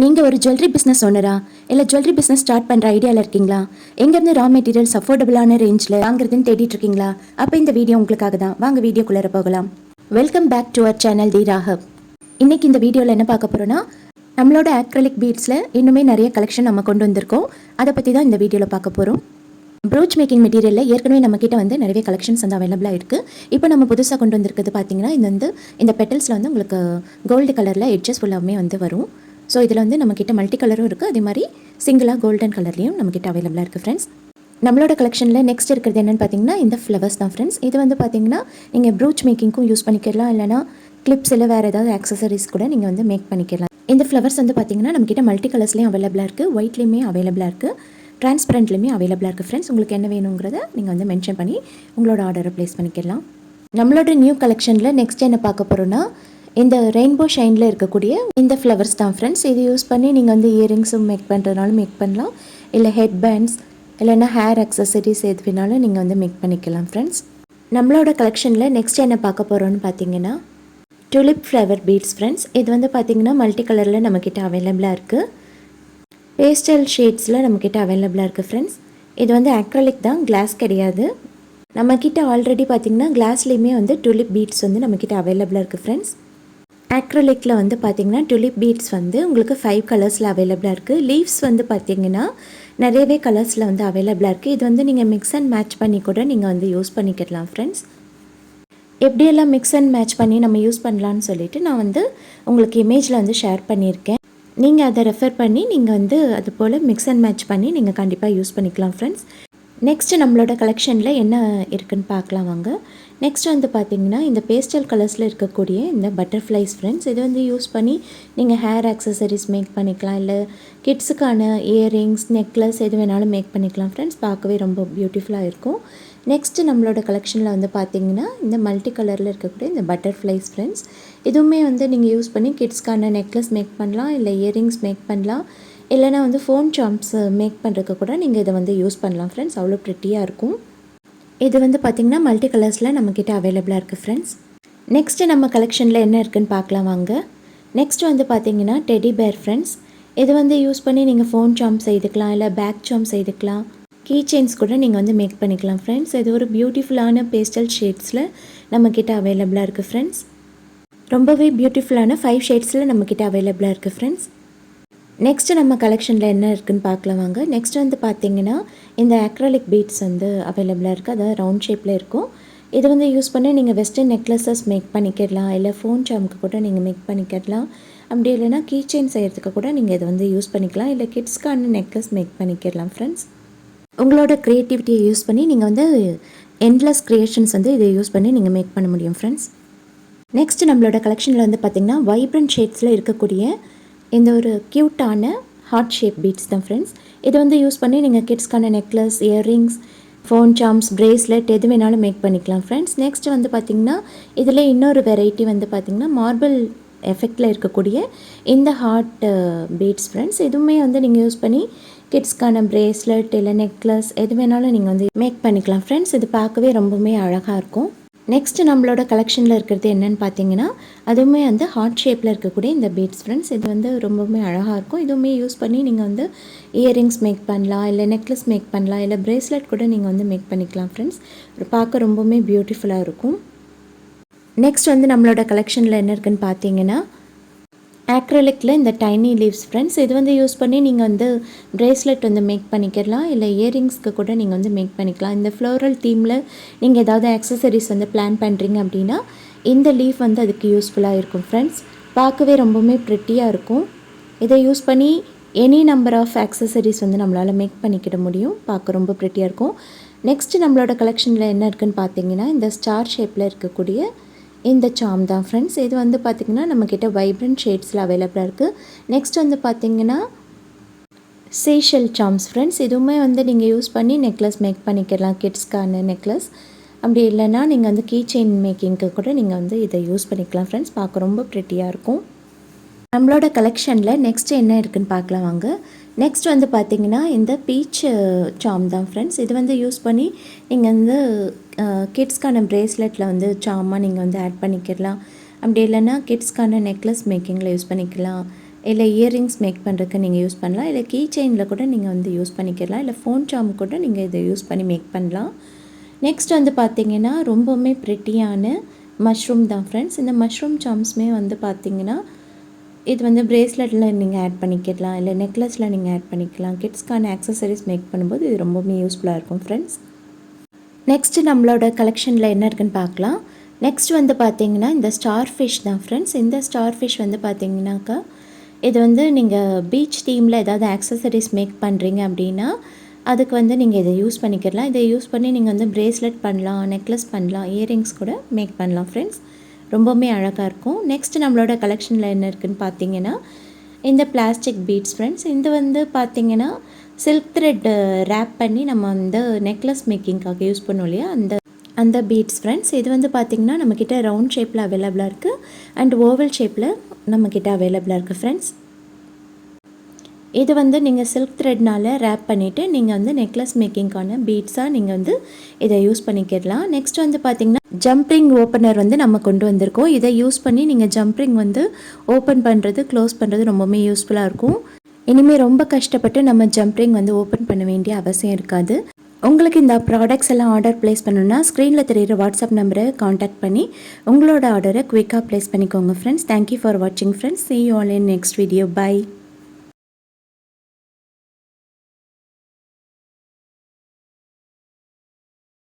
நீங்கள் ஒரு jewellery business ஓனரா இல்லை ஜுவல்லரி பிஸ்னஸ் ஸ்டார்ட் பண்ணுற ஐடியாவில் இருக்கீங்களா? எங்கேருந்து ரா மெட்டீரியல்ஸ் அஃபோர்டபுளான ரேஞ்சில் வாங்குறதுன்னு தேடிட்டு இருக்கீங்களா? அப்போ இந்த வீடியோ உங்களுக்காக தான். வாங்க வீடியோக்குள்ளே போகலாம். Welcome back to our channel the Raghav. இன்னைக்கு இந்த வீடியோவில் என்ன பார்க்க போகிறோன்னா, நம்மளோட ஆக்ரிலிக் பீட்ஸில் இன்னுமே நிறைய கலெக்ஷன் நம்ம கொண்டு வந்திருக்கோம். அதை பற்றி தான் இந்த வீடியோவில் பார்க்க போகிறோம். ப்ரூச் மேக்கிங் மெட்டீரியலில் ஏற்கனவே நம்மக்கிட்ட வந்து நிறைய கலெக்ஷன்ஸ் வந்து அவைலபிளாக இருக்குது. இப்போ நம்ம புதுசாக கொண்டு வந்திருக்கிறது பார்த்தீங்கன்னா, இந்த பெட்டல்ஸில் வந்து உங்களுக்கு கோல்டு கலரில் எட்ஜஸ் ஃபுல்லாமே வந்து வரும். ஸோ இதில் வந்து நம்மக்கிட்ட மல்டி கலரும் இருக்குது, அதே மாதிரி சிங்கிளாக கோல்டன் கலர்லேயும் நம்மக்கிட்ட அவைலபிளாக இருக்குது ஃப்ரெண்ட்ஸ். நம்மளோட கலெக்ஷனில் நெக்ஸ்ட் இருக்கிறது என்னென்னு பார்த்தீங்கன்னா, இந்த ஃப்ளவர்ஸ் தான் ஃப்ரெண்ட்ஸ். இது வந்து பார்த்தீங்கன்னா நீங்கள் ப்ரூச் மேக்கிங்க்கும் யூஸ் பண்ணிக்கலாம், இல்லைனா கிளிப்ஸ் இல்லை வேறு ஏதாவது ஆக்சசரிஸ் கூட நீங்கள் வந்து மேக் பண்ணிக்கலாம். இந்த ஃப்ளவர்ஸ் வந்து பார்த்தீங்கன்னா நம்மக்கிட்ட மல்டி கலர்ஸ்லேயும் அவைலபிளாக இருக்குது, ஒயிட்லேயுமே அவைலபிளாக இருக்குது, டிரான்ஸ்பரண்ட்லேயுமே அவைலபிளாக இருக்குது ஃப்ரெண்ட்ஸ். உங்களுக்கு என்ன வேணுங்கிறத நீங்கள் வந்து மென்ஷன் பண்ணி உங்களோட ஆர்டரை ப்ளேஸ் பண்ணிக்கலாம். நம்மளோட நியூ கலெக்ஷனில் நெக்ஸ்ட் என்ன பார்க்க போகிறோன்னா, இந்த ரெயின்போ ஷைனில் இருக்கக்கூடிய இந்த ஃப்ளவர்ஸ் தான் ஃப்ரெண்ட்ஸ். இது யூஸ் பண்ணி நீங்கள் வந்து இயரிங்ஸும் மேக் பண்ணுறதுனாலும் மேக் பண்ணலாம், இல்லை ஹெட் பேண்ட்ஸ் இல்லைன்னா ஹேர் அக்சசரிஸ் எது வேணாலும் நீங்கள் வந்து மேக் பண்ணிக்கலாம் ஃப்ரெண்ட்ஸ். நம்மளோட கலெக்ஷனில் நெக்ஸ்ட் என்ன பார்க்க போகிறோன்னு பார்த்தீங்கன்னா, டுலிப் ஃப்ளவர் பீட்ஸ் ஃப்ரெண்ட்ஸ். இது வந்து பார்த்திங்கன்னா மல்டி கலரில் நம்மக்கிட்ட அவைலபிளாக இருக்குது, பேஸ்டல் ஷேட்ஸில் நம்மக்கிட்ட அவைலபிளாக இருக்குது ஃப்ரெண்ட்ஸ். இது வந்து அக்ரலிக் தான், கிளாஸ் கிடையாது. நம்மக்கிட்ட ஆல்ரெடி பார்த்திங்கன்னா கிளாஸ்லேயுமே வந்து டுலிப் பீட்ஸ் வந்து நம்மக்கிட்ட அவைலபிளாக இருக்குது ஃப்ரெண்ட்ஸ். ஆக்ரிலிக்கில் வந்து பார்த்திங்கன்னா டுலிப் பீட்ஸ் வந்து உங்களுக்கு 5 கலர்ஸில் அவைலபிளாக இருக்குது. லீவ்ஸ் வந்து பார்த்திங்கன்னா நிறையவே கலர்ஸில் வந்து அவைலபிளாக இருக்குது. இது வந்து நீங்கள் மிக்ஸ் அண்ட் மேட்ச் பண்ணி கூட நீங்கள் வந்து யூஸ் பண்ணிக்கலாம் ஃப்ரெண்ட்ஸ். எப்படியெல்லாம் மிக்ஸ் அண்ட் மேட்ச் பண்ணி நம்ம யூஸ் பண்ணலான்னு சொல்லிட்டு நான் வந்து உங்களுக்கு இமேஜில் வந்து ஷேர் பண்ணியிருக்கேன். நீங்கள் அதை ரெஃபர் பண்ணி நீங்கள் வந்து அது போல் மிக்ஸ் அண்ட் மேட்ச் பண்ணி நீங்கள் கண்டிப்பாக யூஸ் பண்ணிக்கலாம் ஃப்ரெண்ட்ஸ். நெக்ஸ்ட்டு நம்மளோட கலெக்ஷனில் என்ன இருக்குதுன்னு பார்க்கலாம் வாங்க. நெக்ஸ்ட் வந்து பார்த்திங்கன்னா இந்த பேஸ்டல் கலர்ஸில் இருக்கக்கூடிய இந்த பட்டர்ஃப்ளைஸ் ஃப்ரெண்ட்ஸ். இது வந்து யூஸ் பண்ணி நீங்கள் ஹேர் ஆக்சசரிஸ் மேக் பண்ணிக்கலாம், இல்லை கிட்ஸுக்கான இயரிங்ஸ், நெக்லஸ் எது வேணாலும் மேக் பண்ணிக்கலாம் ஃப்ரெண்ட்ஸ். பார்க்கவே ரொம்ப பியூட்டிஃபுல்லாக இருக்கும். நெக்ஸ்ட்டு நம்மளோட கலெக்ஷனில் வந்து பார்த்திங்கன்னா இந்த மல்டி கலரில் இருக்கக்கூடிய இந்த பட்டர்ஃப்ளைஸ் ஃப்ரெண்ட்ஸ். இதுவுமே வந்து நீங்கள் யூஸ் பண்ணி கிட்ஸ்க்கான நெக்லஸ் மேக் பண்ணலாம், இல்லை இயரிங்ஸ் மேக் பண்ணலாம், இல்லைனா வந்து ஃபோன் சார்ம்ஸ் மேக் பண்ணுறதுக்கு கூட நீங்கள் இதை வந்து யூஸ் பண்ணலாம் ஃப்ரெண்ட்ஸ். அவ்வளோ ப்ரிட்டியாக இருக்கும். இது வந்து பார்த்திங்கன்னா மல்டி கலர்ஸில் நம்மக்கிட்ட அவைலபிளாக இருக்குது ஃப்ரெண்ட்ஸ். நெக்ஸ்ட்டு நம்ம கலெக்ஷனில் என்ன இருக்குதுன்னு பார்க்கலாம் வாங்க. நெக்ஸ்ட் வந்து பார்த்திங்கன்னா டெடி பேர் ஃப்ரெண்ட்ஸ். இது வந்து யூஸ் பண்ணி நீங்கள் ஃபோன் சார்ம் செய்துக்கலாம், இல்லை பேக் சார்ம் செய்துக்கலாம், கீ செயின்ஸ் கூட நீங்கள் வந்து மேக் பண்ணிக்கலாம் ஃப்ரெண்ட்ஸ். இது ஒரு பியூட்டிஃபுல்லான பேஸ்டல் ஷேட்ஸில் நம்மக்கிட்ட அவைலபிளாக இருக்குது ஃப்ரெண்ட்ஸ். ரொம்பவே பியூட்டிஃபுல்லான 5 ஷேட்ஸில் நம்மக்கிட்ட அவைலபிளாக இருக்குது ஃப்ரெண்ட்ஸ். நெக்ஸ்ட்டு நம்ம கலெக்ஷனில் என்ன இருக்குதுன்னு பார்க்கலாம் வாங்க. நெக்ஸ்ட் வந்து பார்த்திங்கன்னா இந்த அக்ரலிக் பீட்ஸ் வந்து அவைலபிளாக இருக்குது, அதாவது ரவுண்ட் ஷேப்பில் இருக்கும். இது வந்து யூஸ் பண்ணி நீங்கள் வெஸ்டர்ன் நெக்லஸஸ் மேக் பண்ணிக்கலாம், இல்லை ஃபோன் சார்முக்கு கூட நீங்கள் மேக் பண்ணிக்கலாம், அப்படி இல்லைனா கீ செயின் செய்கிறதுக்கு கூட நீங்கள் இதை வந்து யூஸ் பண்ணிக்கலாம், இல்லை கிட்ஸ்க்கான நெக்லஸ் மேக் பண்ணிக்கலாம் ஃப்ரெண்ட்ஸ். உங்களோட க்ரியேட்டிவிட்டியை யூஸ் பண்ணி நீங்கள் வந்து எண்ட்லெஸ் க்ரியேஷன்ஸ் வந்து இதை யூஸ் பண்ணி நீங்கள் மேக் பண்ண முடியும் ஃப்ரெண்ட்ஸ். நெக்ஸ்ட்டு நம்மளோட கலெக்ஷனில் வந்து பார்த்திங்கன்னா வைப்ரண்ட் ஷேட்ஸில் இருக்கக்கூடிய இந்த ஒரு க்யூட்டான ஹார்ட் ஷேப் பீட்ஸ் தான் ஃப்ரெண்ட்ஸ். இது வந்து யூஸ் பண்ணி நீங்கள் கிட்ஸ்க்கான necklace, earrings, phone charms, bracelet எது வேணாலும் மேக் பண்ணிக்கலாம் ஃப்ரெண்ட்ஸ். நெக்ஸ்ட் வந்து பார்த்திங்கன்னா இதில் இன்னொரு வெரைட்டி வந்து பார்த்திங்கன்னா மார்பிள் எஃபெக்டில் இருக்கக்கூடிய இந்த ஹார்ட் பீட்ஸ் ஃப்ரெண்ட்ஸ். இதுவுமே வந்து நீங்கள் யூஸ் பண்ணி கிட்ஸ்க்கான பிரேஸ்லெட் இல்லை நெக்லஸ் எது வேணாலும் நீங்கள் வந்து மேக் பண்ணிக்கலாம் ஃப்ரெண்ட்ஸ். இது பார்க்கவே ரொம்பவுமே அழகாக இருக்கும். நெக்ஸ்ட்டு நம்மளோட கலெக்ஷனில் இருக்கிறது என்னென்னு பார்த்தீங்கன்னா அதுவுமே வந்து ஹார்ட் ஷேப்பில் இருக்கக்கூடிய இந்த பீட்ஸ் ஃப்ரெண்ட்ஸ். இது வந்து ரொம்பவுமே அழகாக இருக்கும். இதுவுமே யூஸ் பண்ணி நீங்கள் வந்து இயரிங்ஸ் மேக் பண்ணலாம், இல்லை நெக்லஸ் மேக் பண்ணலாம், இல்லை பிரேஸ்லெட் கூட நீங்கள் வந்து மேக் பண்ணிக்கலாம் ஃப்ரெண்ட்ஸ். பார்க்க ரொம்பவுமே பியூட்டிஃபுல்லாக இருக்கும். நெக்ஸ்ட் வந்து நம்மளோட கலெக்ஷனில் என்ன இருக்குதுன்னு பார்த்தீங்கன்னா ஆக்ரிலிக்கில் இந்த டைனி லீவ்ஸ் ஃப்ரெண்ட்ஸ். இது வந்து யூஸ் பண்ணி நீங்கள் வந்து பிரேஸ்லெட் வந்து மேக் பண்ணிக்கலாம், இல்லை இயரிங்ஸ்க்கு கூட நீங்கள் வந்து மேக் பண்ணிக்கலாம். இந்த ஃப்ளோரல் தீமில் நீங்கள் ஏதாவது ஆக்சசரிஸ் வந்து பிளான் பண்ணுறீங்க அப்படின்னா இந்த லீஃப் வந்து அதுக்கு யூஸ்ஃபுல்லாக இருக்கும் ஃப்ரெண்ட்ஸ். பார்க்கவே ரொம்பவுமே ப்ரிட்டியாக இருக்கும். இதை யூஸ் பண்ணி எனி நம்பர் ஆஃப் ஆக்சசரிஸ் வந்து நம்மளால் மேக் பண்ணிக்கிட முடியும். பார்க்க ரொம்ப ப்ரிட்டியாக இருக்கும். நெக்ஸ்ட்டு நம்மளோட கலெக்ஷனில் என்ன இருக்குதுன்னு பார்த்தீங்கன்னா இந்த ஸ்டார் ஷேப்பில் இருக்கக்கூடிய இந்த சாம் தான் ஃப்ரெண்ட்ஸ். இது வந்து பார்த்திங்கன்னா நம்மக்கிட்ட வைப்ரண்ட் ஷேட்ஸில் அவைலபிளாக இருக்குது. நெக்ஸ்ட் வந்து பார்த்திங்கன்னா சீஷெல் சாம்ஸ் ஃப்ரெண்ட்ஸ். இதுவுமே வந்து நீங்கள் யூஸ் பண்ணி நெக்லஸ் மேக் பண்ணிக்கலாம், கிட்ஸ்க்கான நெக்லஸ், அப்படி இல்லைனா நீங்கள் வந்து கீ செயின் மேக்கிங்க்கு கூட நீங்கள் வந்து இதை யூஸ் பண்ணிக்கலாம் ஃப்ரெண்ட்ஸ். பார்க்க ரொம்ப ப்ரிட்டியாக இருக்கும். நம்மளோட கலெக்ஷனில் நெக்ஸ்ட்டு என்ன இருக்குதுன்னு பார்க்கலாம் வாங்க. நெக்ஸ்ட் வந்து பார்த்திங்கன்னா இந்த பீச் சாம் தான் ஃப்ரெண்ட்ஸ். இது வந்து யூஸ் பண்ணி நீங்கள் வந்து கிட்ஸ்க்கான பிரேஸ்லெட்டில் வந்து சாமாக நீங்கள் வந்து ஆட் பண்ணிக்கலாம், அப்படி இல்லைன்னா கிட்ஸ்க்கான நெக்லஸ் மேக்கிங்கில் யூஸ் பண்ணிக்கலாம், இல்லை இயரிங்ஸ் மேக் பண்ணுறதுக்கு நீங்கள் யூஸ் பண்ணலாம், இல்லை கீ செயினில் கூட நீங்கள் வந்து யூஸ் பண்ணிக்கலாம், இல்லை ஃபோன் சார்ம் கூட நீங்கள் இதை யூஸ் பண்ணி மேக் பண்ணலாம். நெக்ஸ்ட் வந்து பார்த்திங்கன்னா ரொம்பவுமே ப்ரிட்டியான மஷ்ரூம் தான் ஃப்ரெண்ட்ஸ். இந்த மஷ்ரூம் சார்ம்ஸுமே வந்து பார்த்திங்கன்னா இது வந்து பிரேஸ்லெட்டில் நீங்கள் ஆட் பண்ணிக்கலாம், இல்லை நெக்லஸில் நீங்கள் ஆட் பண்ணிக்கலாம். கிட்ஸ்க்கான ஆக்சசரிஸ் மேக் பண்ணும்போது இது ரொம்பவுமே யூஸ்ஃபுல்லாக இருக்கும் ஃப்ரெண்ட்ஸ். நெக்ஸ்ட்டு நம்மளோட கலெக்ஷனில் என்ன இருக்குன்னு பார்க்கலாம். நெக்ஸ்ட் வந்து பார்த்திங்கன்னா இந்த ஸ்டார் ஃபிஷ் தான் ஃப்ரெண்ட்ஸ். இந்த ஸ்டார் ஃபிஷ் வந்து பார்த்திங்கனாக்கா இது வந்து நீங்கள் பீச் தீமில் ஏதாவது ஆக்சசரிஸ் மேக் பண்ணுறீங்க அப்படின்னா அதுக்கு வந்து நீங்கள் இதை யூஸ் பண்ணிக்கலாம். இதை யூஸ் பண்ணி நீங்கள் வந்து பிரேஸ்லெட் பண்ணலாம், நெக்லஸ் பண்ணலாம், இயரிங்ஸ் கூட மேக் பண்ணலாம் ஃப்ரெண்ட்ஸ். ரொம்பவுமே அழகாக இருக்கும். நெக்ஸ்ட் நம்மளோட கலெக்ஷனில் என்ன இருக்குதுன்னு பார்த்தீங்கன்னா இந்த பிளாஸ்டிக் பீட்ஸ் ஃப்ரெண்ட்ஸ். இது வந்து பார்த்திங்கன்னா சில்க் த்ரெட் ரேப் பண்ணி நம்ம வந்து நெக்லஸ் மேக்கிங்காக யூஸ் பண்ணுவோம் இல்லையா, அந்த பீட்ஸ் ஃப்ரெண்ட்ஸ். இது வந்து பார்த்திங்கன்னா நம்மக்கிட்ட ரவுண்ட் ஷேப்பில் அவைலபிளாக இருக்குது அண்ட் ஓவல் ஷேப்பில் நம்மக்கிட்ட அவைலபிளாக இருக்குது ஃப்ரெண்ட்ஸ். இது வந்து நீங்கள் சில்க் த்ரெட்னால் ரேப் பண்ணிவிட்டு நீங்கள் வந்து நெக்லஸ் மேக்கிங்கான பீட்ஸாக நீங்கள் வந்து இதை யூஸ் பண்ணிக்கலாம். நெக்ஸ்ட் வந்து பார்த்திங்கன்னா ஜம்ப்ரிங் ஓப்பனர் வந்து நம்ம கொண்டு வந்திருக்கோம். இதை யூஸ் பண்ணி நீங்கள் ஜம்ப்ரிங் வந்து ஓப்பன் பண்ணுறது க்ளோஸ் பண்ணுறது ரொம்பவுமே யூஸ்ஃபுல்லாக இருக்கும். இனிமேல் ரொம்ப கஷ்டப்பட்டு நம்ம ஜம்ப்ரிங் வந்து ஓப்பன் பண்ண வேண்டிய அவசியம் இருக்காது. உங்களுக்கு இந்த ப்ராடக்ட்ஸ் எல்லாம் ஆர்டர் ப்ளேஸ் பண்ணணுன்னா ஸ்க்ரீனில் தெரிகிற வாட்ஸ்அப் நம்பரை காண்டாக்ட் பண்ணி உங்களோட ஆர்டரை குயிக்காக ப்ளேஸ் பண்ணிக்கோங்க ஃப்ரெண்ட்ஸ். தேங்க்யூ ஃபார் வாட்சிங் friends. see you all in next video. Bye.